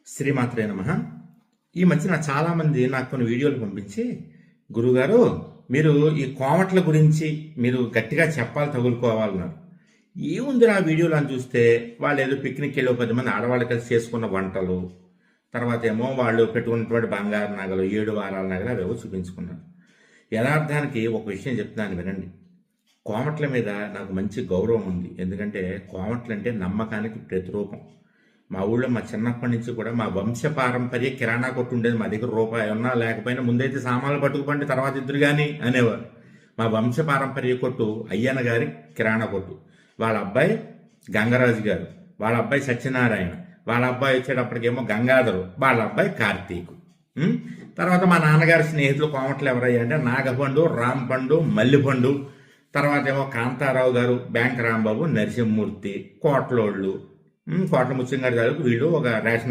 శ్రీమాత్రే నమః. ఈ మధ్యన చాలామంది నాకు కొన్ని వీడియోలు పంపించి, గురుగారు మీరు ఈ కోమట్ల గురించి మీరు గట్టిగా చెప్పాలి, తగులుకోవాలన్నారు. ఏముంది ఆ వీడియోలు అని చూస్తే, వాళ్ళు ఏదో పిక్నిక్ వెళ్ళి 10 మంది ఆడవాళ్ళు కలిసి చేసుకున్న వంటలు, తర్వాత ఏమో వాళ్ళు పెట్టుకున్నటువంటి బంగారు నగలు, 7 వారాల నగలు అవేవో చూపించుకున్నారు. యథార్థానికి ఒక విషయం చెప్తున్నాను వినండి. కోమట్ల మీద నాకు మంచి గౌరవం ఉంది. ఎందుకంటే కోమట్లు అంటే నమ్మకానికి ప్రతిరూపం. మా ఊళ్ళో మా చిన్నప్పటి నుంచి కూడా మా వంశ పారంపర్య కిరాణా కొట్టు ఉండేది. మా దగ్గర రూపాయి ఉన్నా లేకపోయినా ముందైతే సామాన్లు పట్టుకుపండి, తర్వాత ఇద్దరు కానీ అనేవారు. మా వంశ పారంపర్య కొట్టు అయ్యన్న గారి కిరాణా కొట్టు. వాళ్ళ అబ్బాయి గంగరాజు గారు, వాళ్ళ అబ్బాయి సత్యనారాయణ, వాళ్ళ అబ్బాయి వచ్చేటప్పటికేమో గంగాధరు, వాళ్ళ అబ్బాయి కార్తీకు. తర్వాత మా నాన్నగారి స్నేహితులు కోమట్లు ఎవరయ్యా అంటే నాగపండు, రాంపండు, మల్లిపండు, తర్వాత ఏమో కాంతారావు గారు, బ్యాంక్ రాంబాబు, నరసింహమూర్తి, కోట్లోళ్ళు, కోట్ల ముత్యంగారి గారు, వీళ్ళు ఒక రేషన్